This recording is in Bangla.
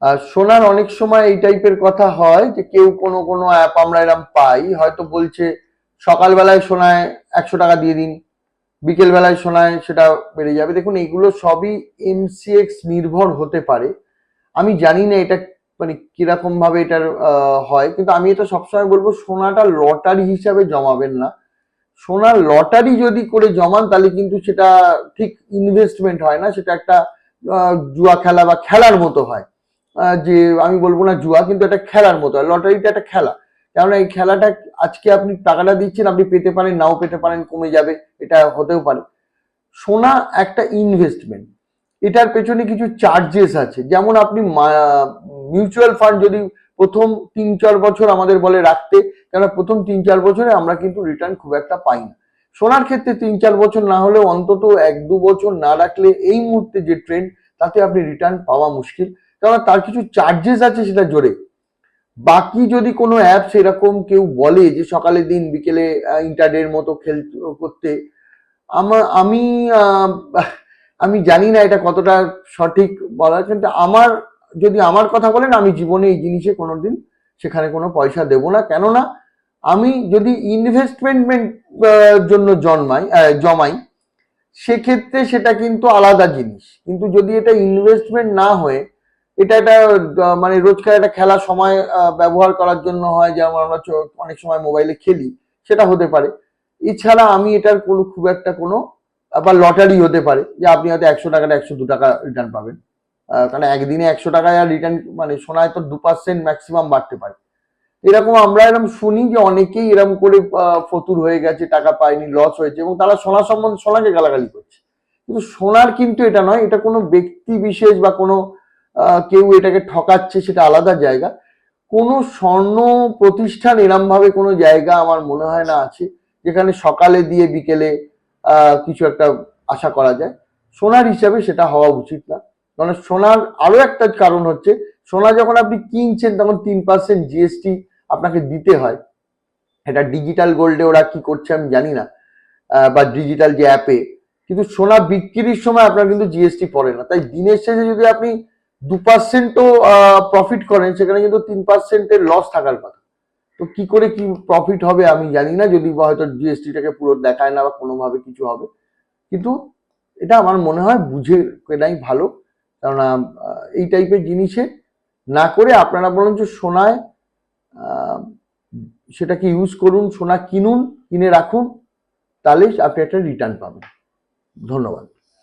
আর সোনার অনেক সময় এই টাইপের কথা হয় যে কেউ কোনো কোনো অ্যাপ আমরা এরকম পাই, হয়তো বলছে সকালবেলায় সোনায় 100 টাকা দিয়ে দিন, বিকেল বেলায় সোনায় সেটা বেড়ে যাবে। দেখুন, এগুলো সবই এমসিএক্স নির্ভর হতে পারে। আমি জানি না এটা মানে কিরকম ভাবে এটার হয়, কিন্তু আমি এটা সবসময় বলবো সোনাটা লটারি হিসাবে জমাবেন না। সোনার লটারি যদি করে জমান তাহলে কিন্তু সেটা ঠিক ইনভেস্টমেন্ট হয় না, সেটা একটা জুয়া খেলা বা খেলার মতো হয়। যে আমি বলবো না জুয়া, কিন্তু এটা খেলার মতো হয়। লটারিটা একটা খেলা, কেননা এই খেলাটা আজকে আপনি টাকাটা দিচ্ছেন, আপনি পেতে পারেন নাও পেতে পারেন, কমে যাবে, এটা হতেও পারে। সোনা একটা ইনভেস্টমেন্ট, এটার পেছনে কিছু চার্জেস আছে। যেমন আপনি মিউচুয়াল ফান্ড যদি প্রথম 3-4 বছর আমাদের বলে রাখতে, কেন প্রথম 3-4 বছরে আমরা কিন্তু রিটার্ন খুব একটা পাই না। সোনার ক্ষেত্রে 3-4 বছর না হলেও অন্তত 1-2 বছর না রাখলে এই মুহূর্তে যে ট্রেন্ড, তাতে আপনি রিটার্ন পাওয়া মুশকিল, কারণ তার কিছু চার্জেস আছে সেটা জোরে। বাকি যদি কোনো অ্যাপ সেরকম কেউ বলে যে সকালে দিন বিকেলে ইন্টারডের মতো করতে, আমি আমি জানি না এটা কতটা সঠিক বলা, কিন্তু যদি আমার কথা বলেন, আমি জীবনে এই জিনিসে কোনোদিন সেখানে কোনো পয়সা দেব না। কেননা আমি যদি ইনভেস্টমেন্ট জন্য জমাই, সেক্ষেত্রে সেটা কিন্তু আলাদা জিনিস। কিন্তু যদি এটা ইনভেস্টমেন্ট না হয়ে এটা একটা মানে রোজকার একটা খেলা সময় ব্যবহার করার জন্য হয়, যেমন আমরা অনেক সময় মোবাইলে খেলি, সেটা হতে পারে। এছাড়া আমি এটার কোনো খুব একটা কোনো, আবার লটারি হতে পারে যে আপনি হয়তো 100 টাকাটা 102 টাকা রিটার্ন পাবেন, কারণ একদিনে 100 টাকায় আর রিটার্ন মানে সোনায় তো 2% ম্যাক্সিমাম বাড়তে পারে। এরকম আমরা এরকম শুনি যে অনেকেই এরকম করে ফতুর হয়ে গেছে, টাকা পায়নি, লস হয়েছে, এবং তারা সোনা সম্বন্ধে সোনাকে গালাগালি করছে। কিন্তু সোনার কিন্তু এটা নয়, এটা কোনো ব্যক্তি বিশেষ বা কোনো কেউ এটাকে ঠকাচ্ছে, সেটা আলাদা জায়গা। কোনো স্বর্ণ প্রতিষ্ঠান এরম ভাবে কোনো জায়গা আমার মনে হয় না আছে যেখানে সকালে দিয়ে বিকেলে কিছু একটা আশা করা যায়। সোনার হিসাবে সেটা হওয়া উচিত না। কারণ সোনার আরো একটা কারণ হচ্ছে, সোনা যখন আপনি কিনছেন তখন 3% জিএসটি আপনাকে দিতে হয়। এটা ডিজিটাল গোল্ডে ওরা কি করছে আমি জানি না, বা ডিজিটাল যে অ্যাপে, কিন্তু সোনা বিক্রির সময় আপনার কিন্তু জিএসটি পড়ে না। তাই দিনের শেষে যদি আপনি 2%ও প্রফিট করেন, সেখানে কিন্তু 3%-এর লস থাকার কথা। তো কি করে কি প্রফিট হবে আমি জানি না, যদি হয়তো জিএসটিটাকে পুরো দেখায় না বা কোনোভাবে কিছু হবে। কিন্তু এটা আমার মনে হয় বুঝে কেনাই ভালো, কেননা এই টাইপের জিনিসে না করে আপনারা বরঞ্চ সোনায় আহ, সেটাকে ইউজ করুন, সোনা কিনুন, কিনে রাখুন, তাহলেই আপনি একটা রিটার্ন পাবেন। ধন্যবাদ।